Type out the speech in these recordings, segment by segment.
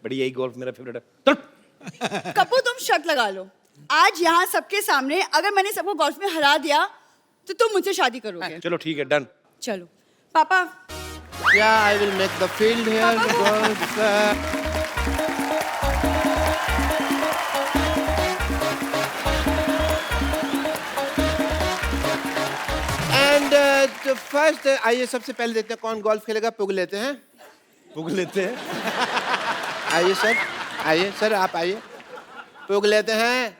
बड़ी यही गोल्फ मेरा फेवरेट है। कपूर तुम शर्त लगा लो, आज यहाँ सबके सामने अगर मैंने सबको गोल्फ में हरा दिया तो तुम मुझसे शादी करोगे। चलो ठीक है, डन। चलो पापा। Yeah, I will make the field here because तो फर्स्ट आइए सबसे पहले देखते हैं कौन गोल्फ खेलेगा। पुग लेते हैं, पुग लेते हैं। आइए सर, आइए सर, आप आइए, पुग लेते हैं।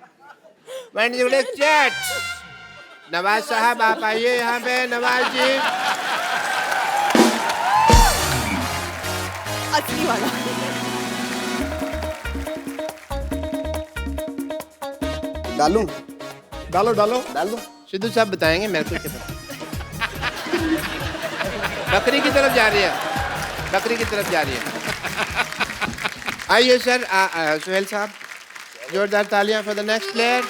चैट नवाज साहब आप आइए यहाँ पे। नवाज जी असली वाला। डालूं? डालो डालो डाल दो। सिद्धू साहब बताएंगे मेरे को क्या। बकरी की तरफ जा रही है, बकरी की तरफ जा रही है। आइए सर, सुहेल साहब, जोरदार तालियां for the next player.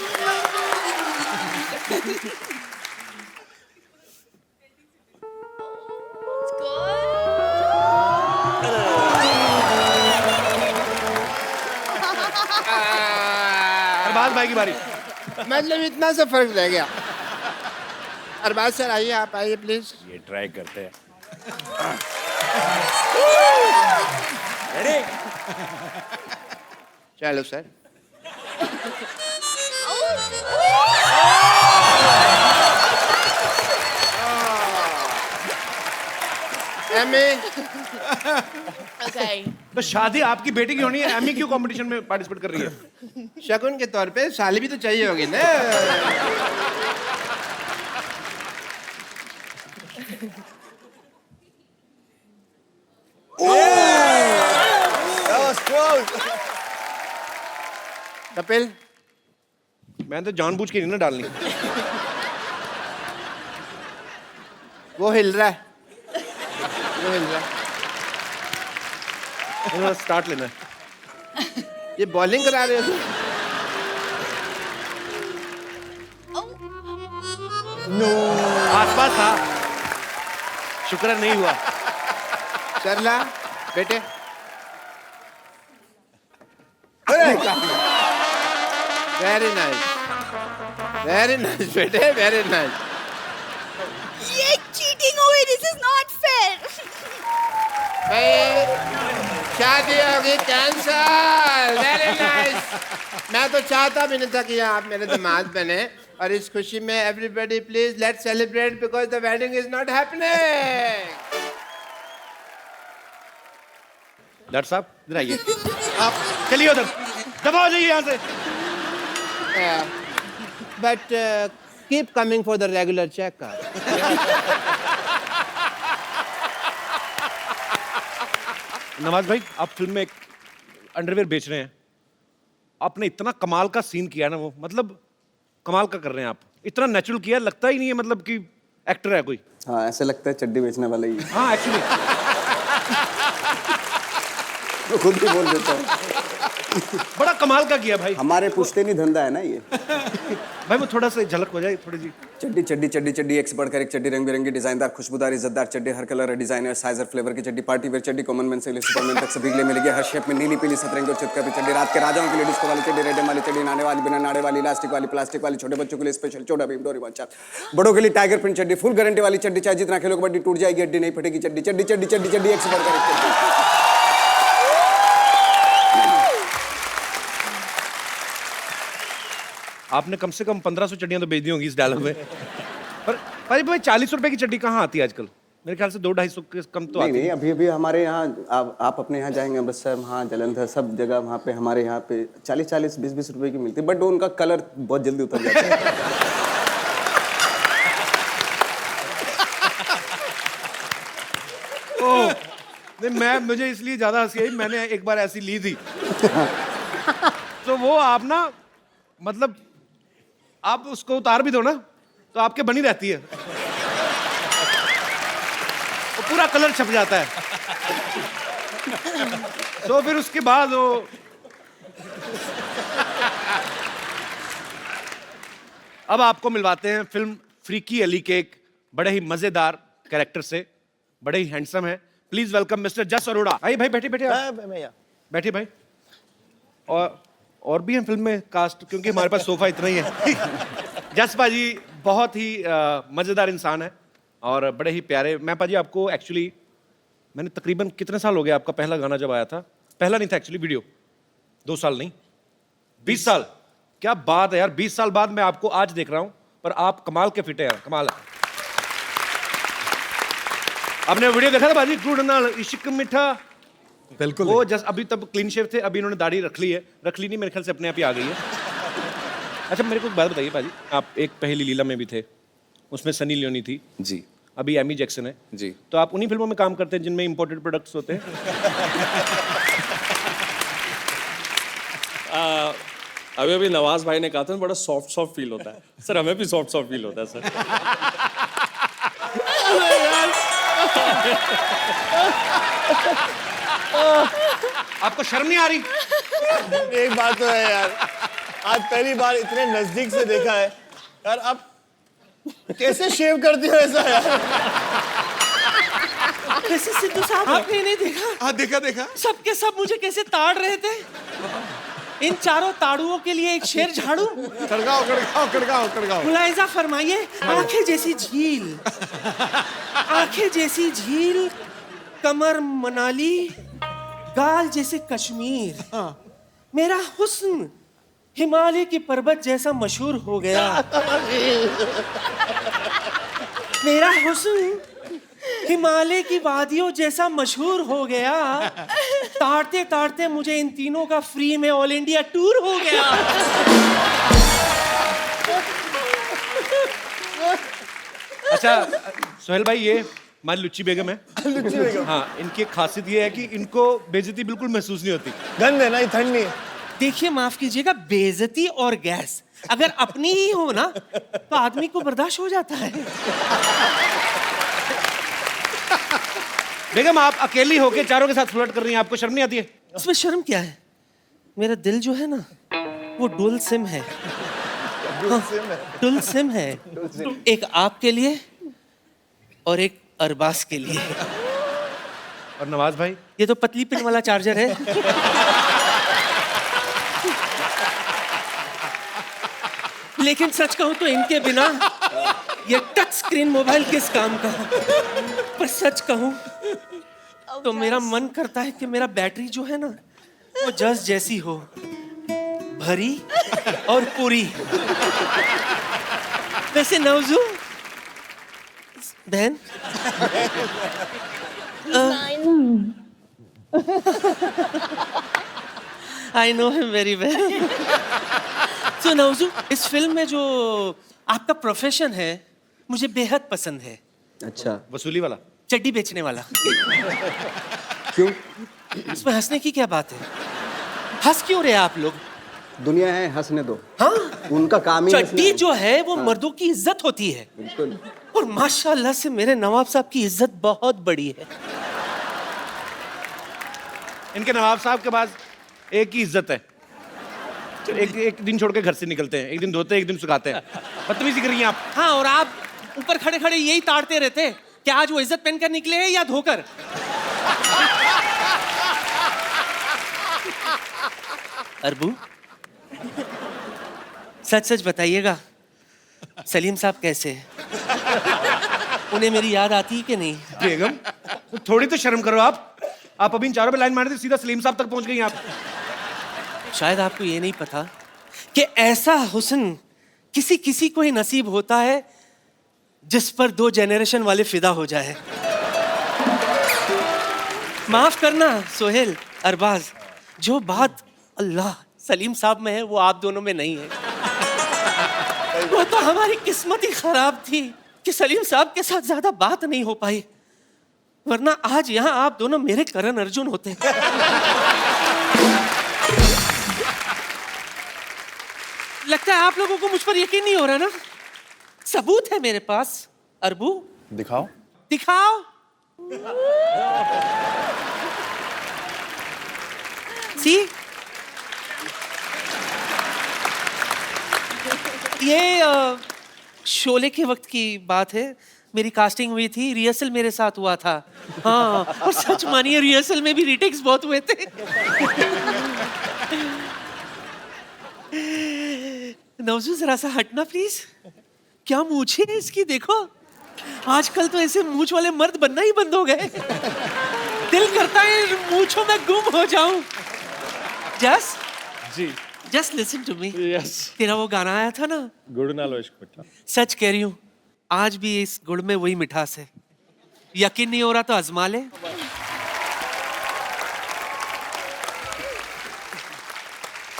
Arbaaz भाई की बारी। मतलब इतना सा फर्क रह गया। अरबाज सर आइए, आप आइए प्लीज। ये ट्राई करते हैं। चलो सर। एमी, तो शादी आपकी बेटी की होनी है, एमी क्यों कंपटीशन में पार्टिसिपेट कर रही है? शगुन के तौर पे साली भी तो चाहिए होगी ना। कपिल, मैंने तो जानबूझ के नहीं ना डालनी। वो हिल रहा है, वो हिल रहा है। स्टार्ट लेना है। ये बॉलिंग करा रहे हो? आसपास था, शुक्र है नहीं हुआ। सरला बेटे, वेरी नाइस, वेरी नाइस बेटे, वेरी नाइस। ये चीटिंग हुई, दिस इज नॉट फेयर। शादी होगी कैंसल। Very nice. मैं तो चाहता भी नहीं था कि आप मेरे दामाद बने, और इस खुशी में everybody please let's celebrate because the wedding is not happening. Doctor साहब इधर आइए। आप चलिए उधर, दबा हो जाइए यहाँ से। But keep coming for the regular checkup. Nawaz भाई, आप फिल्म में एक अंडरवेयर बेच रहे हैं, आपने इतना कमाल का सीन किया ना, वो मतलब कमाल का कर रहे हैं आप, इतना नेचुरल किया, लगता ही नहीं है मतलब कि एक्टर है कोई। हाँ, ऐसे लगता है चड्डी बेचने वाला ही है। हाँ एक्चुअली तो खुद भी बोल देता है। बड़ा कमाल का किया भाई। हमारे पूछते नहीं धंधा है ना ये। भाई वो थोड़ा सा झलक हो जाए थोड़ी सी। चड्डी चड्डी चड्डी चड्डी, एक से बढ़कर एक चड्डी, रंग बिरंगी, डिजाइनदार, खुशबूदार, इज्जतदार चड्डी, हर कलर, डिजाइनर, साइज और फ्लेवर की चड्डी, पार्टी वेयर चड्डी, कॉमन मैन से लेकर सुपरमैन तक सभी के लिए मिलेगी, हर शेप में, नीली पीली सतरंगी और चितकबरी चड्डी, रात के राजाओं के लिए डिस्को वाली चड्डी, रेडम वाली चड्डी, नाने वाली, बिना नाड़े वाली, इलास्टिक वाली, प्लास्टिक वाली, छोटे बच्चों के लिए स्पेशल छोटा भीम, डोरेमोन चाप, बड़ों के लिए टाइगर प्रिंट चड्डी, फुल गारंटी वाली चड्डी, चाहे जितना खेलो कबड्डी टूट जाएगी हड्डी नहीं फटेगी चड्डी, चड्डी चड्डी चड्डी चड्डी, एक से बढ़कर एक चड्डी। आपने कम से कम 1500 चड्डियां तो बेच दी होंगी इस डायलॉग में। पर भाई 40 रुपए की चड्डी कहाँ आती है आजकल? मेरे ख्याल से 200-250 के कम तो आती है। नहीं, अभी अभी हमारे यहाँ आप अपने यहाँ जाएंगे, अमृतसर, वहाँ जलंधर, सब जगह वहाँ पे हमारे यहाँ पे 40-40, 20-20 रुपए की मिलती है, बट उनका कलर बहुत जल्दी उतर जाता है। ओह, नहीं मुझे इसलिए ज्यादा हंसी आई, मैंने एक बार ऐसी ली थी। तो वो आप ना मतलब आप उसको उतार भी दो ना तो आपके बनी रहती है, वो पूरा कलर छप जाता है। तो फिर उसके बाद वो अब आपको मिलवाते हैं फिल्म फ्रीकी अली के एक बड़े ही मजेदार कैरेक्टर से, बड़े ही हैंडसम है। प्लीज वेलकम मिस्टर जस अरोड़ा। आइए भाई, बैठिए बैठिए, बैठिए भाई। और भी हैं फिल्म में कास्ट, क्योंकि हमारे पास सोफा इतना ही है। जस पाजी बहुत ही मज़ेदार इंसान है और बड़े ही प्यारे। मैं पाजी आपको एक्चुअली, मैंने तकरीबन कितने साल हो गए, आपका पहला गाना जब आया था, पहला नहीं था एक्चुअली, वीडियो 2 साल नहीं 20 साल। क्या बात है यार, 20 साल बाद मैं आपको आज देख रहा हूं, पर आप कमाल के फिट है यार, कमाल है। आपने वीडियो देखा था बाजी, गुड़ नाल इश्क मिठा? बिल्कुल। वो जस्ट अभी तब क्लीन शेव थे, अभी इन्होंने दाढ़ी रख ली है, रख ली नहीं मेरे ख्याल से अपने आप ही आ गई है। अच्छा मेरे को एक बात बताइए पाजी, आप एक पहली लीला में भी थे, उसमें सनी लियोनी थी जी अभी एमी जैक्सन है जी। तो आप उन्हीं फिल्मों में काम करते हैं जिनमें इंपोर्टेड प्रोडक्ट्स होते हैं? अभी अभी नवाज भाई ने कहा था बड़ा सॉफ्ट सॉफ्ट फील होता है सर, हमें भी सॉफ्ट सॉफ्ट फील होता है सर। आपको शर्म नहीं आ रही? एक बात तो है यार, आज पहली बार इतने नजदीक से देखा है यार। आप कैसे शेव करते हो ऐसा यार? कैसे सिद्धू साहब आपने नहीं देखा? हाँ देखा देखा। सबके सब मुझे कैसे ताड़ रहे थे। इन चारों ताड़ुओं के लिए एक शेर झाड़ू। कड़गाओ कड़गाओ कड़गाओ कड़गाओ। मुलायजा फरमाइए, आंखें जैसी झील, आंखें जैसी झील, कमर मनाली, गाल जैसे कश्मीर, मेरा हुस्न हिमालय की पर्वत जैसा मशहूर हो गया। मेरा हुस्न हिमालय की वादियों जैसा मशहूर हो गया। ताड़ते ताड़ते मुझे इन तीनों का फ्री में ऑल इंडिया टूर हो गया। अच्छा सोहेल भाई, ये हमारी लुच्ची बेगम है। लुच्ची बेगम, हाँ, इनकी एक खासियत ये है कि इनको बेइज्जती बिल्कुल महसूस नहीं होती। गंद है ना, ये ठंड नहीं है। देखिए माफ कीजिएगा, बेइज्जती और गैस अगर अपनी ही हो ना तो आदमी को बर्दाश्त हो जाता है। बेगम आप अकेली होके चारों के साथ फ्लर्ट कर रही हैं, आपको शर्म नहीं आती है? इसमें शर्म क्या है? मेरा दिल जो है ना वो डुअल सिम है। डुअल सिम है, एक आपके लिए और एक अरबाज के लिए। और नवाज भाई? ये तो पतली पिन वाला चार्जर है। लेकिन सच कहूं तो इनके बिना ये टच स्क्रीन मोबाइल किस काम का। पर सच कहूं तो मेरा मन करता है कि मेरा बैटरी जो है ना वो जस जैसी हो, भरी और पूरी। वैसे नवजू बहन, I know him very well. So Navju, इस फिल्म में जो आपका प्रोफेशन है मुझे बेहद पसंद है। अच्छा, वसूली वाला? चड्डी बेचने वाला। क्यों? इसमें हंसने की क्या बात है? हंस क्यों रहे आप लोग? दुनिया है, हंसने दो। हाँ, उनका काम ही चड्डी जो है वो मर्दों की इज्जत होती है। बिल्कुल। और माशाल्लाह से मेरे नवाब साहब की इज्जत बहुत बड़ी है। इनके नवाब साहब के पास एक ही इज्जत है, एक दिन छोड़ के घर से निकलते हैं, एक दिन धोते हैं, एक दिन सुखाते हैं। बदतमीजी कर रही हैं आप। हाँ, और आप ऊपर खड़े खड़े यही ताड़ते रहते कि आज वो इज्जत पहनकर निकले हैं या धोकर। अरबू, सच सच बताइएगा, सलीम साहब कैसे हैं? उन्हें मेरी याद आती है कि नहीं? बेगम थोड़ी तो शर्म करो आप अभी इन चारों पे लाइन मार दी, सीधा सलीम साहब तक पहुंच गई आप। शायद आपको ये नहीं पता कि ऐसा हुस्न किसी किसी को ही नसीब होता है जिस पर 2 जनरेशन वाले फिदा हो जाए। माफ करना सोहेल, अरबाज, जो बात अल्लाह सलीम साहब में है वो आप दोनों में नहीं है। वो तो हमारी किस्मत ही खराब थी कि सलीम साहब के साथ ज्यादा बात नहीं हो पाई, वरना आज यहाँ आप दोनों मेरे करण अर्जुन होते। लगता है आप लोगों को मुझ पर यकीन नहीं हो रहा ना? सबूत है मेरे पास। अरबू दिखाओ। दिखाओ। सी, ये शोले के वक्त की बात है। मेरी कास्टिंग हुई थी, रिहर्सल मेरे साथ हुआ था। हाँ, और सच मानिए रिहर्सल में भी रीटेक्स बहुत हुए थे। नवजू जरा सा हटना प्लीज। क्या मूछे है इसकी, देखो। आजकल तो ऐसे मूछ वाले मर्द बनना ही बंद हो गए। दिल करता है इन मूछों में गुम हो जाऊं। Jas ji just listen to me. Yes तेरा वो गाना आया था ना, गुड़ नालो इश्क मिठा। सच कह रही हूँ, आज भी इस गुड़ में वही मिठास है। यकीन नहीं हो रहा तो आजमा ले।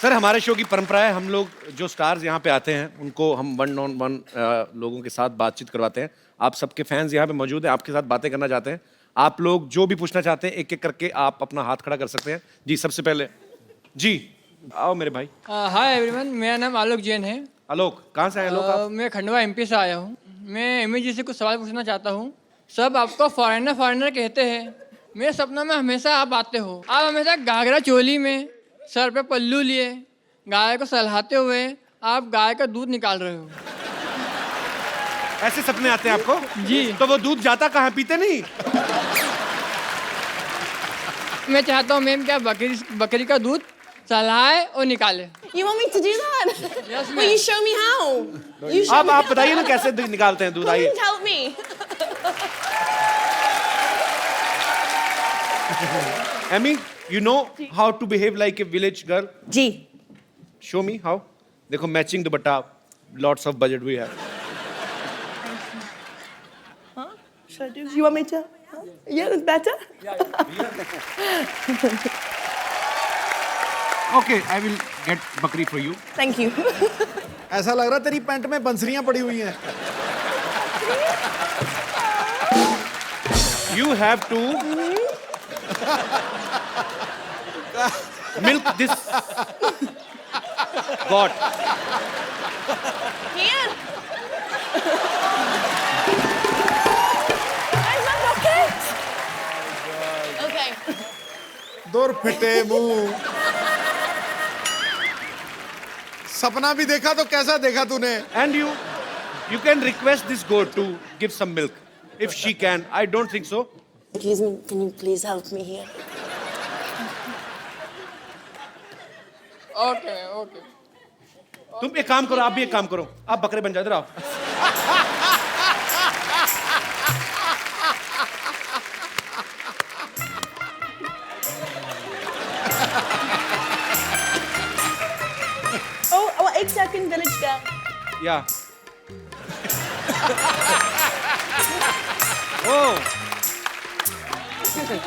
सर हमारे शो की परंपरा है, हम लोग जो स्टार्स यहाँ पे आते हैं उनको हम 1-on-1 लोगों के साथ बातचीत करवाते हैं। आप सबके फैंस यहाँ पे मौजूद हैं, आपके साथ बातें करना चाहते हैं। आप लोग जो भी पूछना चाहते हैं एक एक करके आप अपना हाथ खड़ा कर सकते हैं। जी सबसे पहले जी आओ मेरे भाई। हाय एवरीवन, मेरा नाम आलोक जैन है। आलोक, कहाँ से आए आलोक आप? मैं खंडवा एमपी से आया हूँ। मैं एमी जी से कुछ सवाल पूछना चाहता हूँ। सब आपको फॉरेनर फॉरेनर कहते हैं। मेरे सपनों में हमेशा आप आते हो। आप हमेशा घाघरा चोली में, सर पे पल्लू लिए, गाय को सहलाते हुए आप गाय का दूध निकाल रहे हो। ऐसे सपने आते हैं आपको? जी। तो वो दूध जाता कहाँ, पीते नहीं? मैं चाहता हूँ मैम क्या बकरी का दूध सहलाए और निकाले। You want me to do that? Yes, Will you show me how? You show अब me आप how. बताइए ना कैसे निकालते हैं दूध, आइए। Please help me. Amy, you know how to behave like a village girl? जी। Show me how. देखो matching dupatta, lots of budget we have. Should I do? You want me to? Yeah, that's better. Okay, I will get बकरी for you. Thank you. ऐसा लग रहा तेरी pant में बंसरियां पड़ी हुई हैं। You have to milk this goat. Here. Where's my bucket? Okay. दूर फिटे मुंह। सपना भी देखा तो कैसा देखा तूने? And you can request this goat to give some milk. If she can, I don't think so. Excuse me, can you please help me here? Okay okay. तुम एक काम करो, आप भी एक काम करो, आप बकरे बन जाओ, इधर आओ। Oh, 1 second, village girl. या ओ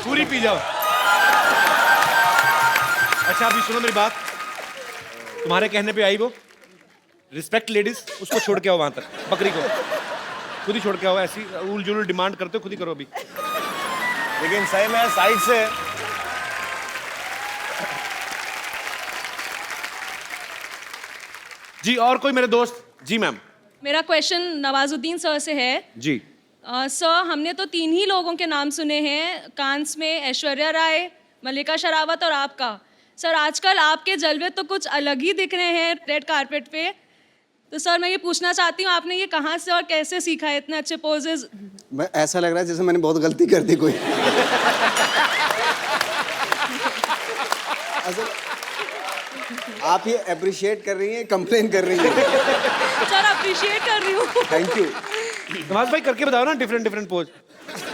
पूरी पी जाओ। अच्छा अभी सुनो मेरी बात, तुम्हारे कहने पे आई वो, रिस्पेक्ट लेडीज, उसको छोड़ के आओ वहां तक, बकरी को खुद ही छोड़ के आओ। ऐसी उल जुल डिमांड करते हो, खुद ही करो अभी। लेकिन सही में साइड से जी और कोई मेरे दोस्त? जी मैम। मेरा क्वेश्चन नवाजुद्दीन सर से है। जी सर, हमने तो 3 ही लोगों के नाम सुने हैं कांस में, ऐश्वर्या राय, मल्लिका शेरावत और आपका। सर आजकल आपके जलवे तो कुछ अलग ही दिख रहे हैं रेड कारपेट पे। तो सर मैं ये पूछना चाहती हूँ, आपने ये कहाँ से और कैसे सीखा है इतने अच्छे पोजेज? मैं ऐसा लग रहा है जैसे मैंने बहुत गलती कर दी कोई। आप ये अप्रिशिएट कर रही हैं, कंप्लेन कर रही हैं? सर अप्रिशिएट कर रही हूँ। Thank you. नवाज भाई करके बताओ ना डिफरेंट पोज।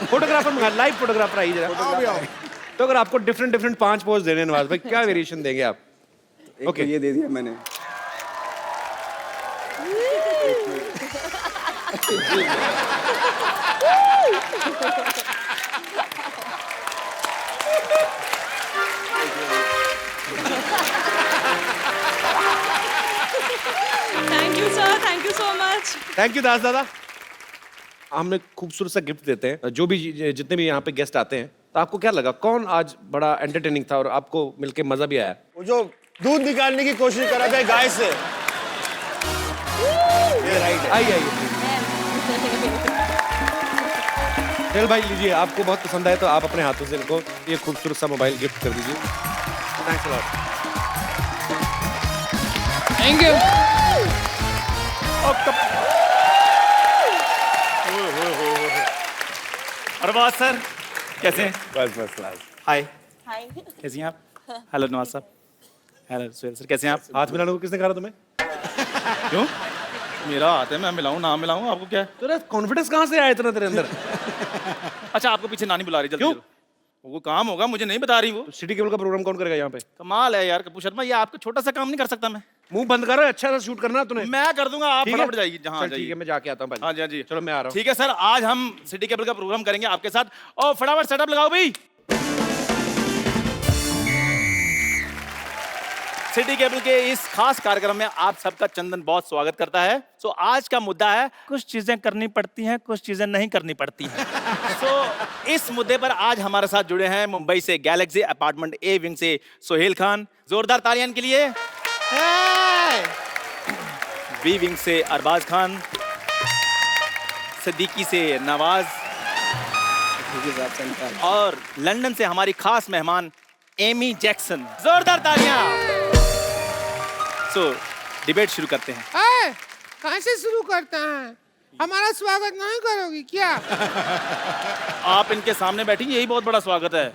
फोटोग्राफर मंगा, लाइव फोटोग्राफर आइए जरा। तो अगर आपको डिफरेंट 5 पोज देने हैं नवाज भाई, क्या वेरिएशन देंगे आप? ओके ये दे दिया मैंने। Thank you sir, thank you so much. Thank you Das दादा। हम एक खूबसूरत सा गिफ्ट देते हैं जो भी जितने भी यहाँ पे गेस्ट आते हैं। तो आपको क्या लगा, कौन आज बड़ा एंटरटेनिंग था और आपको मिलके मजा भी आया? वो जो दूध निकालने की कोशिश कर रहा था गाय से। ये राइट, आइए चल भाई लीजिए, आपको बहुत पसंद आया तो आप अपने हाथों से इनको ये खूबसूरत सा मोबाइल गिफ्ट कर दीजिए। Thanks a lot. Thank you. Arbaaz sir कैसे हैं? बस क्लास। हाय, Hi. कैसी हैं आप? हेलो नवाज साहब। हेलो सुहेल सर, कैसे हैं आप? हाथ मिलाने को किसने कहा था तुम्हें? क्यों? मेरा हाथ है, मैं मिलाऊं ना मिलाऊं, आपको क्या है? तेरा कॉन्फिडेंस कहाँ से आया इतना तेरे अंदर? अच्छा, आपको पीछे नानी बुला रही, जल्दी क्यों? चलो। वो काम होगा, मुझे नहीं बता रही वो। तो सिटी केबल का प्रोग्राम कौन करेगा यहाँ पे? कमाल है यार कपूर शर्मा, ये आपको छोटा सा काम नहीं कर सकता मैं? मुंह बंद कर, अच्छा सा शूट करना तूने। मैं कर दूंगा, आप ठीक है? फटाफट जाइए जहाँ चल जाइए। ठीक है, मैं जाके आता हूँ भाई। हाँ जी, हाँ जी। चलो मैं आ रहा हूँ। ठीक है सर, आज हम सिटी केबल का प्रोग्राम करेंगे आपके साथ, और फटाफट सेटअप लगाओ भाई। सिटी केबल के इस खास कार्यक्रम में आप सबका चंदन बहुत स्वागत करता है। सो आज का मुद्दा है, कुछ चीजें करनी पड़ती हैं, कुछ चीजें नहीं करनी पड़ती हैं। सो इस मुद्दे पर आज हमारे साथ जुड़े हैं मुंबई से गैलेक्सी अपार्टमेंट ए विंग से सोहेल खान, जोरदार तालियां के लिए। बी विंग से अरबाज खान, सिद्दीकी से नवाज, और लंदन से हमारी खास मेहमान एमी जैक्सन। जोरदार तालियां। सो डिबेट शुरू करते हैं। कहाँ से शुरू करते हैं? हमारा स्वागत नहीं करोगी क्या? आप इनके सामने बैठी, यही बहुत बड़ा स्वागत है।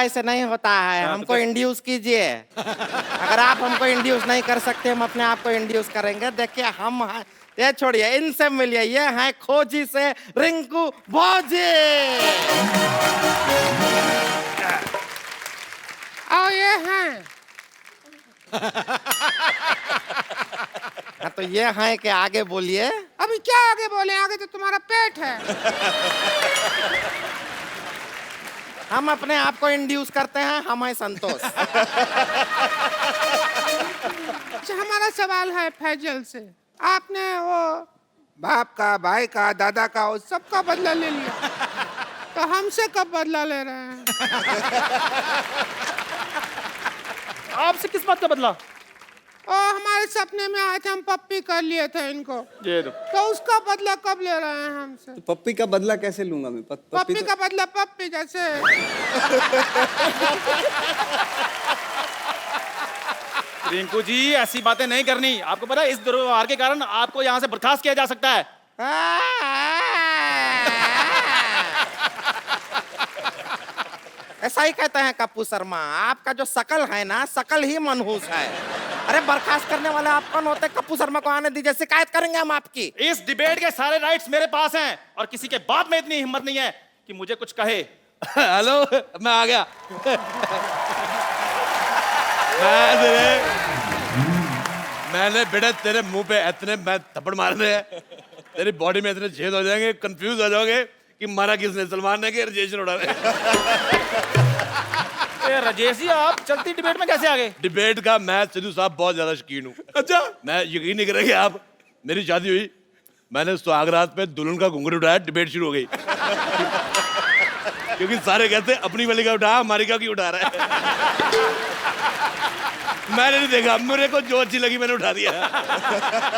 ऐसे नहीं होता है, हमको इंड्यूस कीजिए। अगर आप हमको इंड्यूस नहीं कर सकते, हम अपने आप को इंड्यूस करेंगे। देखिए हम हैं, ये छोड़िए, इनसे मिलिए, ये हैं खोजी से रिंकू भौजी। आओ, ये हैं। हाँ, तो ये हैं कि आगे बोलिए। अभी क्या आगे बोले? आगे तो तुम्हारा पेट है। हम अपने आप को इंड्यूस करते हैं, हम हैं संतोष। अच्छा, हमारा सवाल है फैजल से। आपने वो बाप का, भाई का, दादा का, वो सबका बदला ले लिया, तो हमसे कब बदला ले रहे हैं? आपसे किस बात का बदला? ओ, हमारे सपने में आए थे, हम पप्पी कर लिए थे इनको, ये दो। तो उसका बदला कब ले रहे हैं हमसे? तो पप्पी का बदला कैसे लूंगा मैं? पप्पी का बदला पप्पी जैसे। रिंकू जी, ऐसी बातें नहीं करनी। आपको पता है इस दुर्व्यवहार के कारण आपको यहाँ से बर्खास्त किया जा सकता है। ऐसा ही कहते हैं कप्पू शर्मा, आपका जो शकल है ना, शकल ही मनहूस है। अरे बर्खास्त करने वाले आप कौन होते? कप्पू शर्मा को आने दीजिए, शिकायत करेंगे हम आपकी। इस डिबेट के सारे राइट्स मेरे पास हैं, और किसी के बाप में इतनी हिम्मत नहीं है कि मुझे कुछ कहे। हेलो, मैं आ गया। मैंने बेटा तेरे मुंह पे इतने मैं थप्पड़ मारने हैं, तेरी बॉडी में इतने छेद हो जाएंगे, कंफ्यूज हो जाओगे कि मारा किसने, सलमान ने कि राजेश ने उड़ा रहे। राजेश जी, आप चलती डिबेट में कैसे आ गए? डिबेट का मैं सिद्धू साहब बहुत ज्यादा शौकीन हूँ। अच्छा, मैं यकीन नहीं करेंगे आप, मेरी शादी हुई, मैंने सुहागरात पे दुल्हन का घूंघट उठाया, डिबेट शुरू हो गई। क्योंकि सारे कहते अपनी वाली का उठा, हमारी का क्यों उठा रहा है? मैंने नहीं देखा, मेरे को जो अच्छी लगी मैंने उठा दिया।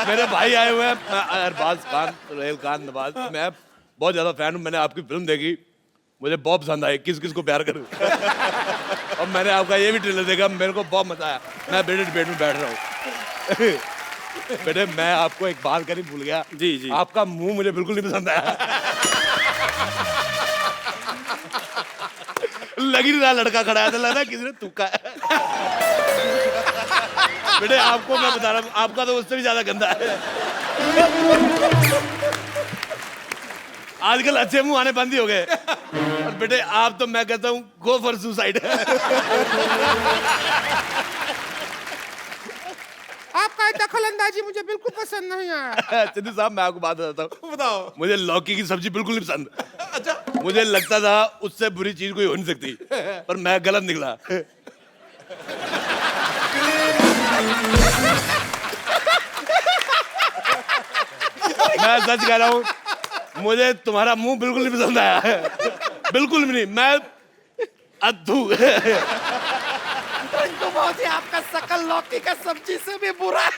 मेरे भाई आए हुए हैं, अरबाज खान, सोहेल खान, नवाज। मैं बहुत ज्यादा फैन हूँ, मैंने आपकी फिल्म देखी, मुझे बहुत पसंद आई, किस किस को प्यार करूं। और मैंने आपका ये भी ट्रेलर देखा, मेरे को बहुत मजा आया। मैं बेटे डिबेट में बैठ रहा हूँ। बेटे, मैं आपको एक बात करनी भूल गया। जी जी। आपका मुंह मुझे बिल्कुल नहीं पसंद आया। लग ही नहीं रहा लड़का खड़ा है, तो लग रहा है किसी ने थूका है। बेटे, आपको मैं बता रहा हूँ, आपका तो उससे भी ज्यादा गंदा है। आजकल अच्छे मुंह आने बंद ही हो गए। और बेटे, आप तो मैं कहता हूँ गो फॉर सुसाइड। आपका दखल अंदाजी मुझे बिल्कुल पसंद नहीं आया। सिद्धू साहब, मैं आपको बात बताता हूँ। बताओ। मुझे लौकी की सब्जी बिल्कुल नहीं पसंद। अच्छा। मुझे लगता था उससे बुरी चीज कोई हो नहीं सकती, पर मैं गलत निकला। मैं सच कह रहा हूँ, मुझे तुम्हारा मुंह बिल्कुल नहीं पसंद आया है, बिल्कुल भी नहीं। मैं अद्भु। रिंकू भौजी, आपका शकल लौकी का सब्जी से भी बुरा है।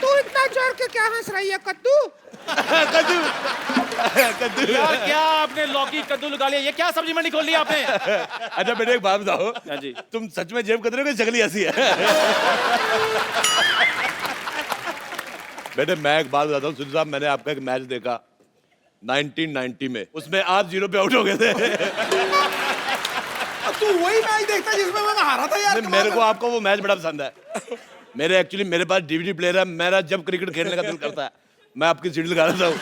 तू इतना जोर के क्या हंस रही है कद्दू? कद्दू। कद्दू। क्या आपने लौकी कद्दू लगा लिया? ये क्या सब्जी मंडी खोल ली आपने? अच्छा बेटे, एक बात बताओ। हाँ जी। तुम सच में जेब कतरे को शक्ल ऐसी है? बेटे, मैं एक बात बताता हूँ सिद्धू साहब, मैंने आपका एक मैच देखा 1990 में, उसमें आप 0 पे आउट हो गए थे। तू वही मैच देखता जिसमें मैं हारा था यार। नहीं, मेरे को आपका वो मैच बड़ा पसंद है। मेरे पास डीवीडी प्लेयर है। मेरा जब क्रिकेट खेलने का दिल करता है मैं आपकी सीडी लगा देता हूँ।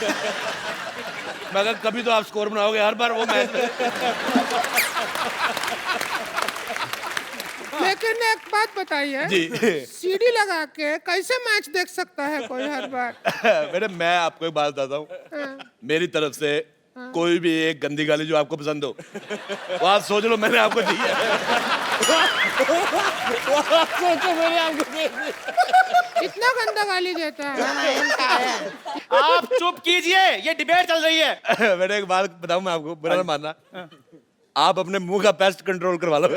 मैं कहा कभी तो आप स्कोर बनाओगे हर बार वो मैच में। लेकिन एक बात बताइए जी सीडी लगा के कैसे मैच देख सकता है कोई हर बार? बेटे मैं आपको एक बात बताता हूँ। मेरी तरफ से कोई भी एक गंदी गाली जो आपको पसंद हो वो आप सोच लो मैंने आपको दी है। सोचो मैंने आपको दे दी। इतना गंदा गाली देता है। आप चुप कीजिए, ये डिबेट चल रही है। बेटे एक बात बताऊं मैं आपको, बुरा ना मानना, आप अपने मुंह का पेस्ट कंट्रोल करवा लो।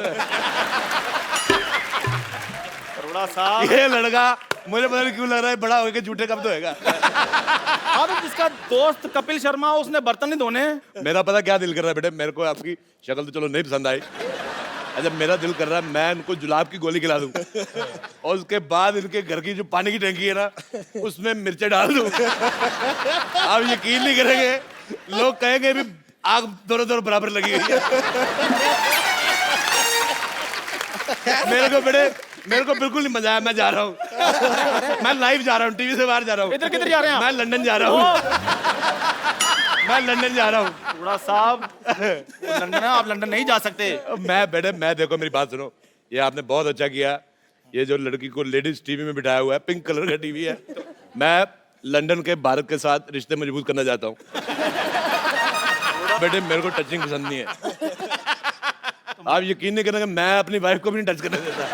अरोड़ा साहब, ये लड़का मुझे पता नहीं क्यों लग रहा है बड़ा होकर झूठे कब तो होएगा। अब जिसका दोस्त कपिल शर्मा उसने बर्तन नहीं धोने। मेरा पता क्या दिल कर रहा है बेटे, मेरे को आपकी शक्ल तो चलो नहीं पसंद आई। अच्छा मेरा दिल कर रहा है मैं इनको जुलाब की गोली खिला दूं और उसके बाद इनके घर की जो पानी की टंकी है ना उसमें मिर्चे डाल दूं। आप यकीन नहीं करेंगे, लोग कहेंगे भी आग दोनों दोनों बराबर लगी हुई है। मेरे को बिल्कुल नहीं मजा आया। मैं जा रहा हूँ, मैं लाइव जा रहा हूँ, टीवी से बाहर जा रहा हूँ। इधर किधर जा रहे हैं आप? मैं लंदन जा रहा हूँ। मैं लंदन जा रहा हूँ। अरोड़ा साहब, लंदन है, आप लंदन नहीं जा सकते। मैं देखो मेरी बात सुनो, ये आपने बहुत अच्छा किया। ये जो लड़की को लेडीज टीवी में बिठाया हुआ है, पिंक कलर का टीवी है। मैं लंदन के भारत के साथ रिश्ते मजबूत करना चाहता हूँ। बेटे मेरे को टचिंग पसंद नहीं है। आप यकीन नहीं करेंगे मैं अपनी वाइफ को भी नहीं टच करने देता।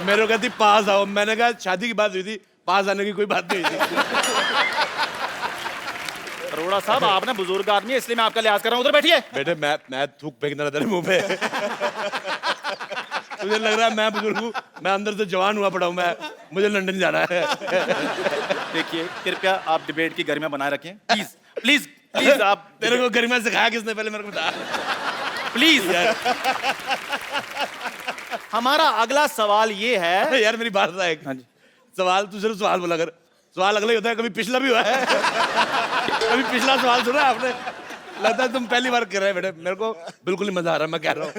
मेरे को कहती पास आओ, मैंने कहा शादी की बात हुई थी, पास आने की कोई बात नहीं हुई थी। अरोड़ा साहब, आपने बुजुर्ग आदमी है इसलिए मैं आपका लिहाज कर रहा हूँ। उधर बैठिए। बेटे मैं थूक फेंकना था तेरे मुंह पे। मुझे लग रहा है मैं बुजुर्ग हूँ, मैं अंदर से जवान हुआ पड़ा हूँ। मुझे लंदन जाना है। देखिए कृपया आप डिबेट की गरिमा बनाए रखें, प्लीज प्लीज प्लीज। आप तेरे को गरिमा सिखाया किसने, पहले मेरे को बता प्लीज। हमारा अगला सवाल ये है। यार मेरी बात है एक, सवाल तू सिर्फ सवाल बोला कर, सवाल अगला ही होता है। कभी पिछला भी हुआ है। कभी पिछला सवाल सुना है आपने? लगता है तुम पहली बार कर रहे हैं। बेटे मेरे को बिल्कुल नहीं मजा आ रहा, मैं कह रहा हूँ।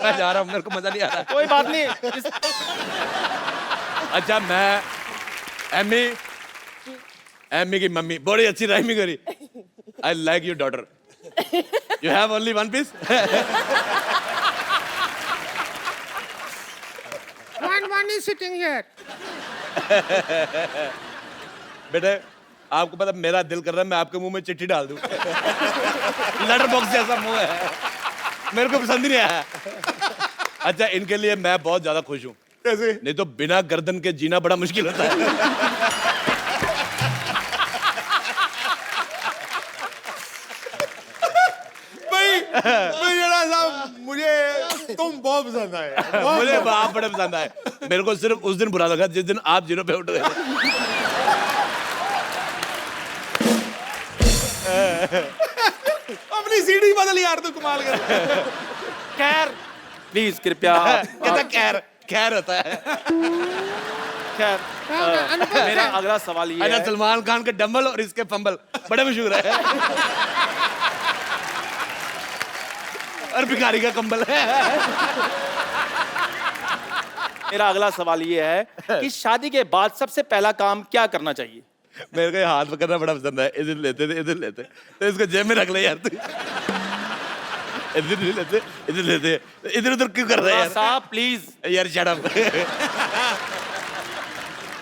मैं जा रहा हूँ, मेरे को मजा नहीं आ रहा। कोई बात नहीं। अच्छा मैं एमी की मम्मी बड़ी अच्छी राइमिंग करी। I like your daughter, you have only one piece. One is sitting here. बेटे आपको पता मेरा दिल कर रहा है मैं आपके मुंह में चिट्ठी डाल दूं। लेटर बॉक्स जैसा मुंह है, मेरे को पसंद ही नहीं आया। अच्छा इनके लिए मैं बहुत ज्यादा खुश हूँ। कैसे? नहीं तो बिना गर्दन के जीना बड़ा मुश्किल होता है। मुझे तुम बहुत पसंद आए। मुझे आप बड़े पसंद आए। मेरे को सिर्फ उस दिन बुरा लगा जिस दिन आप जीरो पे उठ गए। अपनी सीढ़ी बदल यार, तो कमाल कर। खैर प्लीज कृपया। कहता खैर होता है। खैर मेरा अगला सवाल ये है। सलमान खान के डंबल और इसके फंबल बड़े मशहूर है। और भिखारी का कंबल है। मेरा अगला सवाल ये है कि शादी के बाद सबसे पहला काम क्या करना चाहिए? मेरे को ये हाथ पकड़ना बड़ा पसंद है। इधर लेते तो इसको जेब में रख ले यार तू। इधर लेते इधर उधर क्यों कर रहे हैं यार? साहब प्लीज यार शट अप।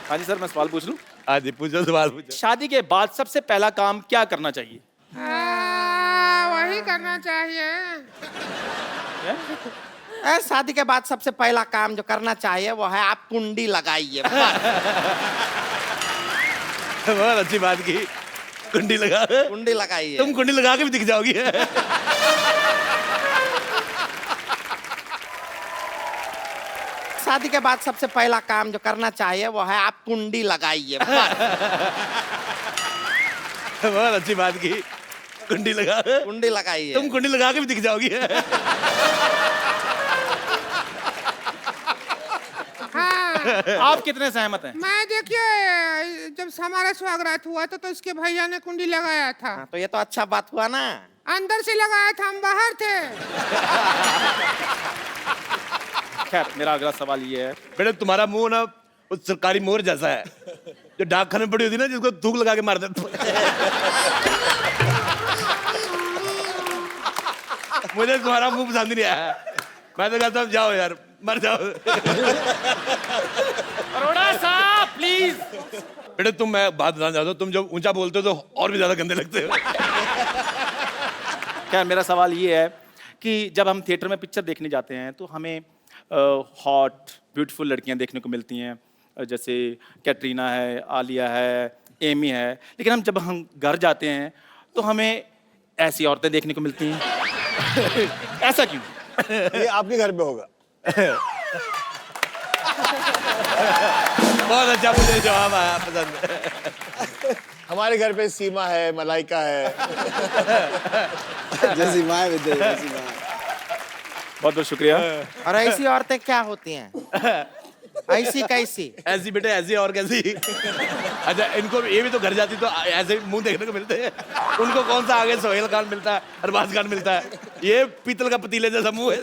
हाँ जी सर, मैं सवाल पूछ लूं? हाँ जी पूछो, सवाल पूछो। शादी के बाद सबसे पहला काम क्या करना चाहिए? वही करना चाहिए। शादी के बाद सबसे पहला काम जो करना चाहिए वो है आप कुंडी लगाइए। बहुत अच्छी बात की, कुंडी लगाइए। तुम कुंडी लगा के भी दिख जाओगी। शादी के बाद सबसे पहला काम जो करना चाहिए वो है आप कुंडी लगाइए। बहुत अच्छी बात की, कुंडी लगाइए। तुम कुंडी लगा के भी दिख जाओगी। आप कितने सहमत हैं? मैं देखिए जब हमारा स्वागत हुआ तो इसके भैया ने कुंडी लगाया था। तो ये तो अच्छा बात हुआ ना। अंदर से लगाया था, हम बाहर थे। खैर मेरा अगला सवाल ये है, बेटे तुम्हारा मुंह ना उस सरकारी मोर जैसा है जो डाकखाने में पड़ी होती ना, जिसको थूक लगा के मार देते। मुझे तुम्हारा मुंह पसंद नहीं आया। मैं तो कहता हूँ जाओ यार, मर जाओ। अरोड़ा साहब प्लीज। बेटे तुम, मैं बात बताना चाहता हूँ, तुम जब ऊंचा बोलते हो तो और भी ज्यादा गंदे लगते हो। क्या मेरा सवाल ये है कि जब हम थिएटर में पिक्चर देखने जाते हैं तो हमें हॉट ब्यूटीफुल लड़कियां देखने को मिलती हैं, जैसे कैटरीना है, आलिया है, एमी है, लेकिन जब हम घर जाते हैं तो हमें ऐसी औरतें देखने को मिलती हैं। ऐसा क्यों? ये आपके घर पे होगा। बहुत अच्छा, मुझे जवाब आया, पसंद। हमारे घर पे सीमा है, मलाइका है। जैसी माँ है विद्या, जैसी माँ। बहुत बहुत शुक्रिया। और ऐसी औरतें क्या होती हैं? ऐसी कैसी? ऐसी बेटे ऐसी और कैसी। अच्छा इनको ये भी तो घर जाती तो ऐसे मुंह देखने को मिलते हैं। उनको कौन सा आगे सोहेल खान मिलता है, अरबाज खान मिलता है, ये पीतल का पतीले जैसा मुंह है।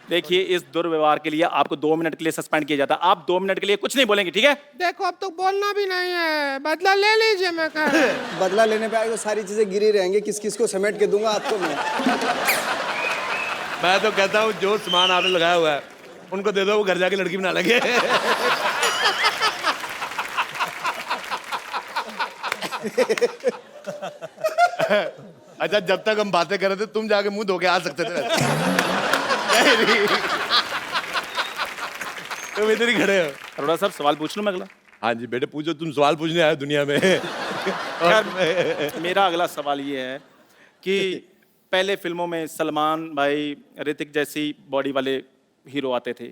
देखिए इस दुर्व्यवहार के लिए आपको 2 मिनट के लिए सस्पेंड किया जाता है। आप 2 मिनट के लिए कुछ नहीं बोलेंगे, ठीक है? देखो अब तो बोलना भी नहीं है, बदला ले लीजिए। मैं कह रहा हूं। बदला लेने पे आए तो सारी चीजें गिरी रहेंगी, किस किस को समेट के दूंगा आपको मैं तो कहता हूँ जो सामान आपने लगाया हुआ है उनको दे दो, वो घर जाके लड़की बना लेंगे। अच्छा जब तक हम बातें कर रहे थे तुम जाके मुंह धो के आ सकते थे। तुम इधर ही खड़े हो। अरोड़ा साहब सवाल पूछ लूं मैं अगला? हाँ जी बेटे पूछो, तुम सवाल पूछने आए हो दुनिया में। खैर मेरा अगला सवाल ये है कि पहले फिल्मों में सलमान भाई, ऋतिक जैसी बॉडी वाले हीरो आते थे,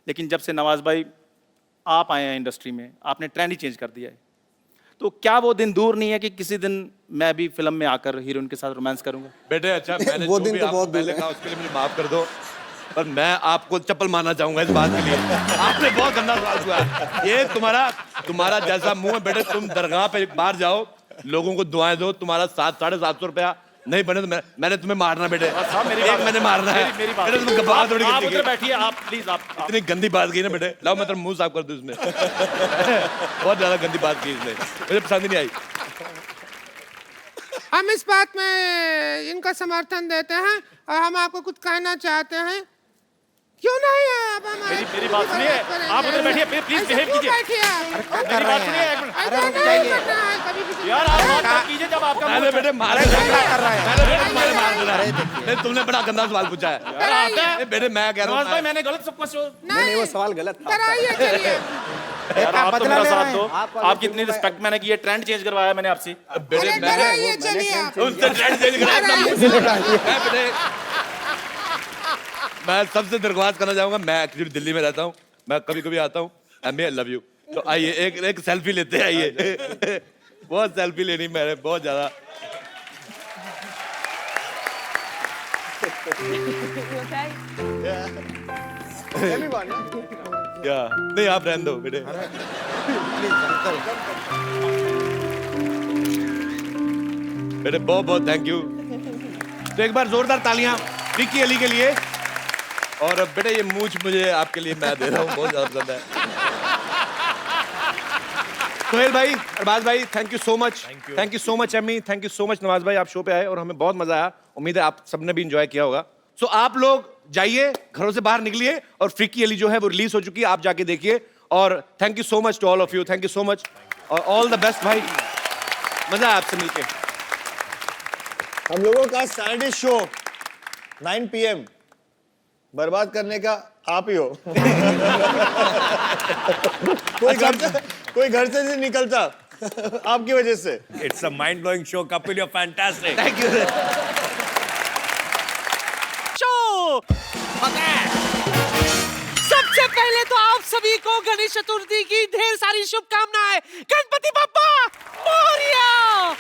लेकिन जब से नवाज भाई आप आए हैं इंडस्ट्री में, आपने ट्रेंड ही चेंज कर दिया है। तो क्या वो दिन दूर नहीं है कि किसी दिन मैं भी फिल्म में आकर हीरोइन के साथ रोमांस करूंगा? बेटे अच्छा मैंने वो जो दिन भी तो आपको बहुत पहले कहा उसके लिए मुझे माफ कर दो, पर मैं आपको चप्पल मारना चाहूंगा इस बात के लिए। आपने बहुत गंदा सवाल हुआ। ये तुम्हारा जैसा मुंह है बेटे, तुम दरगाह पे बाहर जाओ, लोगों को दुआएं दो, तुम्हारा 700-750 रुपया नहीं बने तो मैंने तुम्हें मारना बेटे। मैंने मारना है। मेरी बात। बेटे तुम बात थोड़ी आप करती उधर बैठिए, आप प्लीज। आप इतनी गंदी बात की ना बेटे, लाओ मैं तेरा मुंह साफ कर दूं इसमें। बहुत ज्यादा गंदी बात की इसने, मुझे पसंद ही नहीं आई। हम इस बात में इनका समर्थन देते हैं और हम आपको कुछ कहना चाहते हैं। क्यों नहीं है आप हमारे? मेरी बात सुनिए, आप उधर बैठिए, प्लीज बिहेव कीजिए। बैठिए आप। मेरी बात सुनिए एक मिनट। ऐसा नहीं करना है कभी किसी यार आप बात मत कीजिए जब आपका मैंने बेटे मारे कर रहा है। मैंने बेटे तुम्हारे मार देना है। तुमने बड़ा गंदा सवाल पूछा है। यार आता है। बेटे मैं कह रहा नवाज भाई हूँ मैंने गलत सब कुछ। नहीं वो सवाल गलत था। कराइए चलिए। यार आप तो बदला मेरा ले साथ रहे दो। हैं। आपकी इतनी रिस्पेक्ट मैंने की है, ट्रेंड चेंज करवाया मैंने आपसे। बेटे कराइए चलिए आप। उनसे ट्रेंड चेंज करा। मैं सबसे दरख्वास्त करना चाहूंगा, मैं एक्चुअली दिल्ली में रहता हूँ, मैं कभी कभी आता हूँ। आई लव यू, तो आइए एक सेल्फी लेते हैं। आइए बहुत सेल्फी लेनी मैंने, बहुत ज्यादा। क्या नहीं, आप रहने दो बेटे। बेटे बहुत बहुत थैंक यू। तो एक बार जोरदार तालियां विक्की अली के लिए। और बेटे ये मूछ मुझे आपके लिए मैं दे रहा हूँ, बहुत ज्यादा पसंद है। सोहेल भाई, अरबाज भाई, thank you so much. Thank you so much Amy, thank you so much Nawaz भाई, आप शो पे आए और हमें बहुत मजा आया। उम्मीद है आप सबने भी इंजॉय किया होगा। सो आप लोग जाइए, घरों से बाहर निकलिए और फ्रीकी अली जो है वो रिलीज हो चुकी है, आप जाके देखिए। और thank you so much to all of you, thank you so much और ऑल द बेस्ट भाई, मजा आया आपसे मिलके। हम लोगों का सैटरडे शो 9 PM बर्बाद करने का आप ही हो। कोई घर से नहीं निकलता आपकी वजह से। It's a mind-blowing show, Kapil. You're fantastic. Thank you. सबसे पहले तो आप सभी को गणेश चतुर्थी की ढेर सारी शुभकामनाएं। गणपति बप्पा मोरया।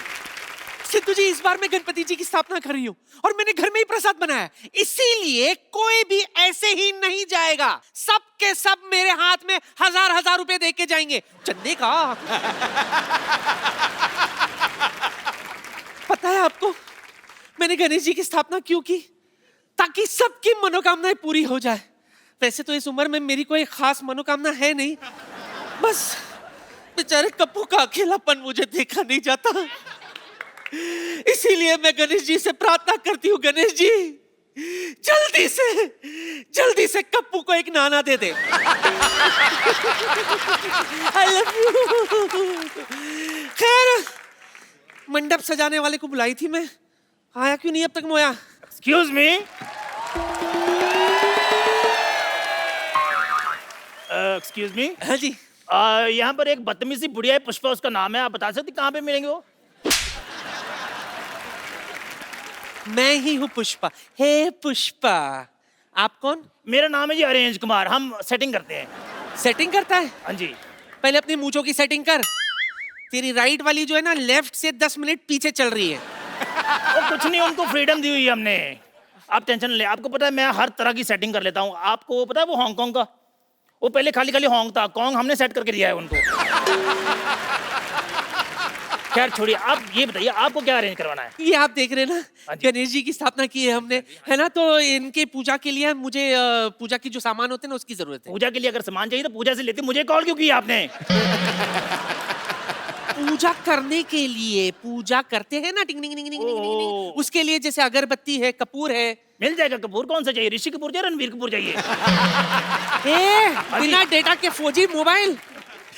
सिद्धू जी, इस बार मैं गणपति जी की स्थापना कर रही हूँ और मैंने घर में ही प्रसाद बनाया, इसीलिए कोई भी ऐसे ही नहीं जाएगा। सब के सब मेरे हाथ में 1000-1000 रुपए दे के जाएंगे चंदे का। पता है आपको मैंने गणेश जी की स्थापना क्यों की? ताकि सबकी मनोकामनाएं पूरी हो जाए। वैसे तो इस उम्र में मेरी कोई खास मनोकामना है नहीं, बस बेचारे कप्पू का अकेलापन मुझे देखा नहीं जाता। इसीलिए मैं गणेश जी से प्रार्थना करती हूँ, गणेश जी जल्दी से कप्पू को एक नाना दे दे। I love you। खैर मंडप सजाने वाले को बुलाई थी मैं, आया क्यों नहीं अब तक मोया? Excuse me, excuse me. हाँ जी। यहाँ पर एक बदतमीज सी बुढ़िया है, पुष्पा उसका नाम है, आप बता सकते कहाँ पे मिलेंगे वो? मैं ही हूँ पुष्पा। हे पुष्पा, आप कौन? मेरा नाम है जी अरेंज कुमार, हम सेटिंग करते हैं। सेटिंग करता है? हाँ जी। पहले अपनी मूंछों की सेटिंग कर। तेरी राइट वाली जो है ना, लेफ्ट से 10 मिनट पीछे चल रही है। वो कुछ नहीं, उनको फ्रीडम दी हुई है हमने, आप टेंशन ले। आपको पता है मैं हर तरह की सेटिंग कर लेता हूँ। आपको पता है वो हांगकांग का, वो पहले खाली हॉन्ग था, कॉन्ग हमने सेट करके दिया है उनको। खैर छोड़िए, आप ये बताइए आपको क्या अरेंज करवाना है? ये आप देख रहे हैं ना, गणेश जी की स्थापना की है हमने, है ना, तो इनके पूजा के लिए मुझे पूजा की जो सामान होते हैं ना उसकी जरूरत है। पूजा के लिए अगर सामान चाहिए तो पूजा से लेते, मुझे कॉल क्यों किया आपने? पूजा करने के लिए, पूजा करते हैं ना, टिंग टिंग टिंग टिंग टिंग, उसके लिए जैसे अगरबत्ती है, कपूर है। मिल जाएगा कपूर। कौन सा चाहिए, ऋषि कपूर या रणवीर कपूर चाहिए? बिना डेटा के फौजी मोबाइल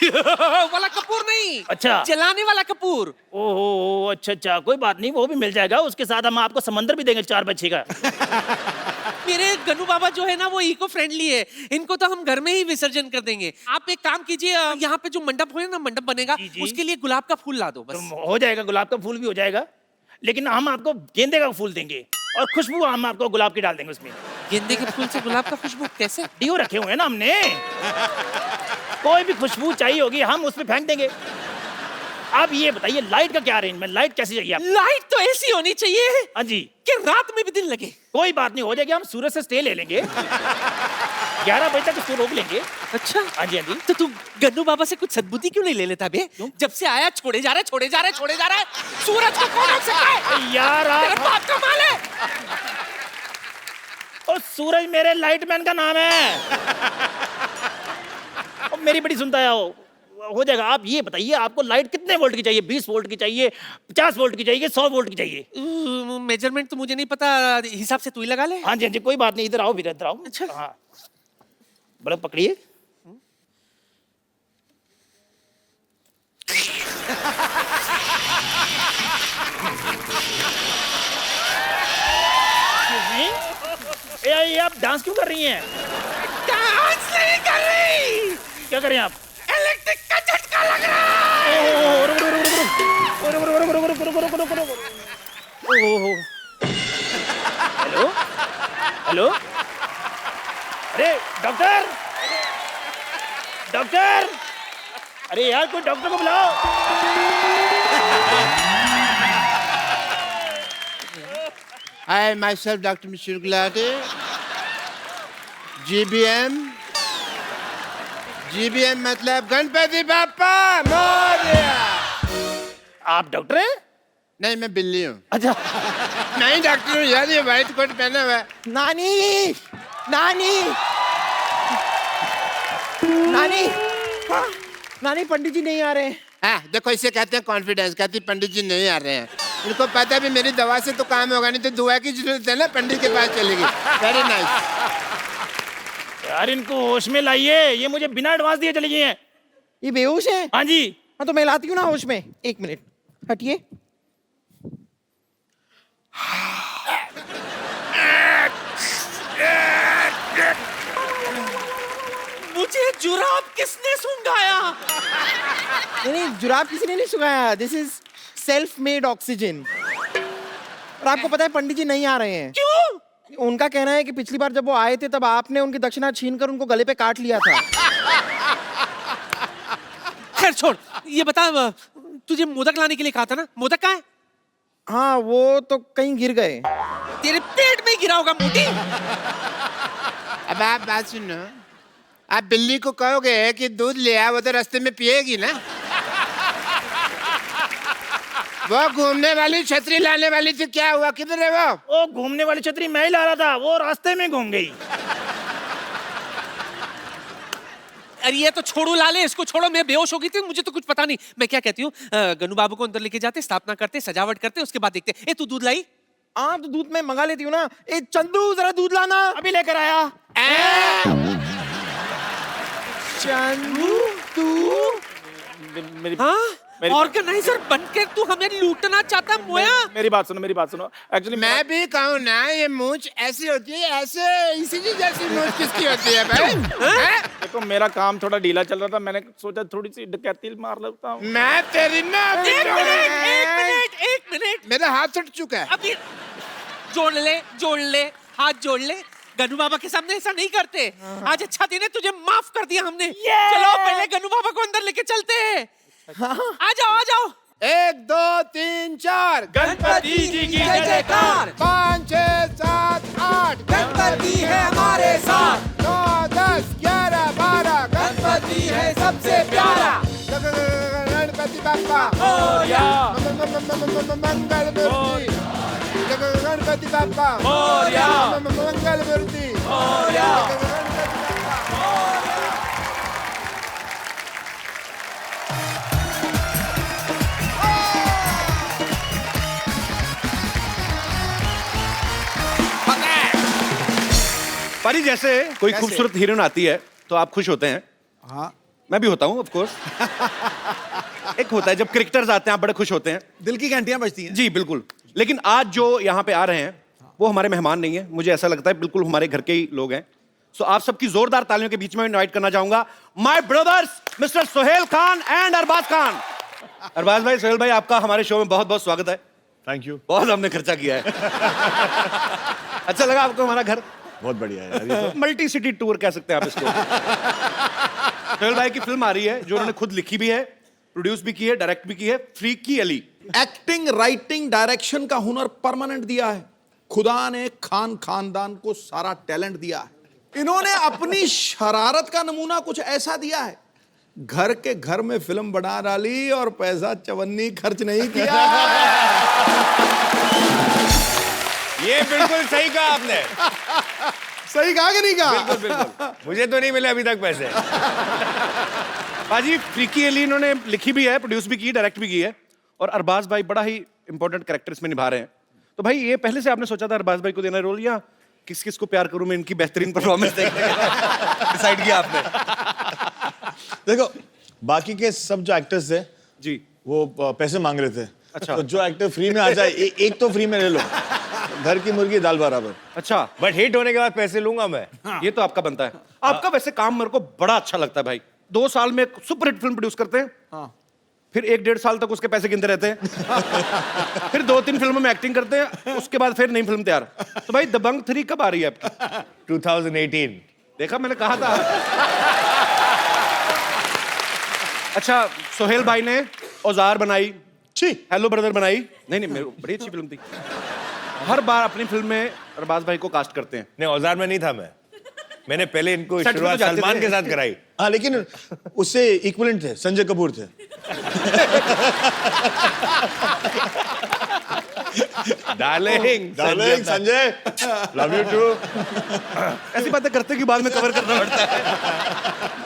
वाला कपूर नहीं, अच्छा जलाने वाला कपूर। ओहो अच्छा, कोई बात नहीं, वो भी मिल जाएगा। उसके साथ हम आपको समंदर भी देंगे 4 बच्चे का। मेरे गन्नू बाबा जो है ना वो इको फ्रेंडली है, इनको तो हम घर में ही विसर्जन कर देंगे। आप एक काम कीजिए, यहाँ पे जो मंडप है ना, मंडप बनेगा, उसके लिए गुलाब का फूल ला दो बस। तो हो जाएगा, गुलाब का फूल भी हो जाएगा, लेकिन हम आपको गेंदे का फूल देंगे और खुशबू हम आपको गुलाब की डाल देंगे उसमें। गेंदे के फूल से गुलाब का खुशबू कैसे? डियो रखे हुए हैं ना हमने, कोई भी खुशबू चाहिए होगी हम उसमें फेंक देंगे। आप ये बताइए लाइट का क्या अरेंजमेंट, लाइट कैसी चाहिए आपको? लाइट तो ऐसी होनी चाहिए, हाँ जी, कि रात में भी दिन लगे। कोई बात नहीं, हो जाएगी। हम सूरज से स्टे ले लेंगे, 11 बजे तक उसको रोक लेंगे। अच्छा, हाँ जी हाँ जी। तो तू गन्नू बाबा से कुछ सद्बुद्धि क्यों नहीं ले लेता बे? जब से आया छोड़े जा रहा है। सूरज को कौन रोक सकता है? यार तेरा बाप का माल है। और सूरज मेरे लाइटमैन का नाम है। और मेरी बड़ी सुनता है, हो जाएगा। आप ये बताइए आपको लाइट कितने वोल्ट की चाहिए? 20 वोल्ट की चाहिए, 50 वोल्ट की चाहिए, 100 वोल्ट की चाहिए? मेजरमेंट तो मुझे नहीं पता, हिसाब से तू ही लगा ले। हाँ जी कोई बात नहीं, इधर आओ, इधर आओ। अच्छा हाँ, बड़ा पकड़िए। ये आप डांस क्यों कर रही हैं? डांस नहीं कर रही। क्या कर रहे हैं आप? इलेक्ट्रिक का झटका लग रहा है। हेलो हेलो, अरे डॉक्टर, अरे यार कोई डॉक्टर को बुलाओ। I myself Dr. Mr. Gulati, GBM मतलब गणपति बाप्पा मोरया। आप डॉक्टर हैं? नहीं, मैं बिल्ली हूँ। अच्छा नहीं डॉक्टर हूँ यार, ये व्हाइट कोट पहना हुआ है। नानी नानी पंडित जी नहीं आ रहे हैं। हाँ देखो, इसे कहते हैं कॉन्फिडेंस। कहती पंडित जी नहीं आ रहे हैं, उनको पता भी मेरी दवा से तो काम होगा नहीं, तो दुआ की जरूरत है ना, पंडित के पास चलेगी। Very nice. यार इनको होश में लाइए, ये मुझे बिना एडवांस दिए चली गई हैं। ये बेहोश है? हाँ जी। हाँ तो मैं लाती हूँ ना होश में। 1 मिनट हटिए। मुझे जुराब किसने सुंघाया? नहीं, जुराब किसी ने नहीं सुखाया। This is self made oxygen. और आपको पता है पंडित जी नहीं आ रहे हैं। क्यों? उनका कहना है कि पिछली बार जब वो आए थे तब आपने उनकी दक्षिणा छीनकर उनको गले पे काट लिया था। खैर छोड़, ये बता, तुझे मोदक लाने के लिए कहा था ना, मोदक कहाँ है? हाँ वो तो कहीं गिर गए। तेरे पेट में गिरा होगा मोटी। अब आप बात सुनो, आप बिल्ली को कहोगे कि दूध ले आ, वो तो रास्ते में पिएगी ना। वो घूमने वाली छतरी लाने वाली थी, क्या हुआ, किधर है वो? वो घूमने वाली छतरी मैं ही ला रहा था, वो रास्ते में घूम गई। अरे ये तो छोड़ो लाले, इसको छोड़ो। मैं बेहोश हो गई थी, मुझे तो कुछ पता नहीं। मैं क्या कहती हूँ, गन्नू बाबू को अंदर लेके जाते, स्थापना करते, सजावट करते, उसके बाद देखते। ए तू दूध लाई? हाँ तो दूध मैं मंगा लेती हूँ ना। ए चंदू जरा दूध लाना। अभी लेकर आया। चंदू तू मेरी हाँ ऑर्गेनाइजर बनके तू हमें लूटना चाहता मोया? मेरी बात सुनो, मेरी बात सुनो। एक्चुअली मैं भी कहूँ ना, ये मूंछ ऐसी होती है, ऐसे इसी की जैसी मूंछ किसकी होती है भाई? देखो मेरा काम थोड़ा ढीला चल रहा था, मैंने सोचा थोड़ी सी डकैती मार लेता हूँ। मैं तेरी ना एक मिनट मेरा हाथ छूट चुका है। अभी जोड़ ले, हाथ जोड़ ले। गन्नू बाबा के सामने ऐसा नहीं करते। आज अच्छा दिन है, तुझे माफ कर दिया हमने। चलो पहले गन्नू बाबा को अंदर लेके चलते हैं। आ जाओ। 1 2 3 4 गणपति जी की जय जयकार। 5 6 7 8 गणपति है हमारे साथ। 9 10 11 12 गणपति है सबसे प्यारा। गणपति बाप्पा मोरया। मंगल मूर्ति। गणपति बाप्पा मोरया। मंगल मूर्ति। मोरया। पारी, जैसे कोई खूबसूरत हीरोइन आती है तो आप खुश होते हैं? हाँ मैं भी होता हूँ ऑफ कोर्स। एक होता है जब क्रिकेटर्स आते हैं, आप बड़े खुश होते हैं, दिल की घंटियां बजती हैं। जी बिल्कुल। लेकिन आज जो यहाँ पे आ रहे हैं वो हमारे मेहमान नहीं है, मुझे ऐसा लगता है बिल्कुल हमारे घर के ही लोग हैं। सो आप सबकी जोरदार तालियों के बीच में इनवाइट करना चाहूंगा my brothers mister Sohail Khan and Arbaaz Khan. Arbaaz भाई, सोहेल भाई, आपका हमारे शो में बहुत बहुत स्वागत है। Thank you. बहुत हमने खर्चा किया है। अच्छा लगा आपको हमारा घर? बहुत बढ़िया है यार, ये तो मल्टी सिटी टूर कह सकते हैं आप इसको। सोहेल भाई की फिल्म आ रही है जो उन्होंने खुद लिखी भी है, प्रोड्यूस भी की है, डायरेक्ट भी की है, freaky Ali. Acting, writing, direction का हुनर परमानेंट दिया है। खुदा ने खानदान को सारा टैलेंट दिया है। इन्होंने अपनी शरारत का नमूना कुछ ऐसा दिया है, घर के घर में फिल्म बना डाली और पैसा चवन्नी खर्च नहीं किया। ये बिल्कुल सही कहा आपने। सही कहा कि नहीं कहा? बिल्कुल बिल्कुल। मुझे तो नहीं मिले अभी तक पैसे। बाजी, फ्रीकी अली इन्होंने लिखी भी है, प्रोड्यूस भी की, डायरेक्ट भी की है, और अरबाज भाई बड़ा ही इंपॉर्टेंट कैरेक्टर इसमें निभा रहे हैं। तो भाई ये पहले से आपने सोचा था अरबाज भाई को देना रोल, या किस किस को प्यार करूं मैं इनकी बेहतरीन परफॉर्मेंस देखने के डिसाइड किया आपने? देखो बाकी के सब जो एक्टर्स थे जी वो पैसे मांग रहे थे। अच्छा। तो जो एक्टर फ्री में आ जाए एक तो फ्री में ले लो, घर की मुर्गी दाल बराबर। अच्छा, बट हिट होने के बाद पैसे लूंगा मैं। ये तो आपका बनता है। आपका वैसे काम मेरे को बड़ा अच्छा लगता है भाई। 2 साल में सुपर हिट फिल्म प्रोड्यूस करते हैं, फिर 1-1.5 साल तक उसके पैसे गिनते रहते हैं, फिर 2-3 फिल्मों में एक्टिंग करते हैं, उसके बाद फिर नई फिल्म तैयार। तो भाई दबंग 3 कब आ रही है आपकी? 2018। देखा, मैंने कहा था। अच्छा, सोहेल भाई ने औजार बनाई, हेलो ब्रदर बनाई, नहीं मेरे बड़ी अच्छी फिल्म थी। हर बार अपनी फिल्म में अरबाज भाई को कास्ट करते हैं। नहीं, औजार में नहीं था मैंने पहले इनको सेट में तो शुरुआत जाते सलमान थे। के साथ कराई। हाँ लेकिन उससे इक्वलेंट थे, संजय कपूर थे। Darling Sanjay, love you too. ऐसी बातें करते कि बाद में कवर करना पड़ता है।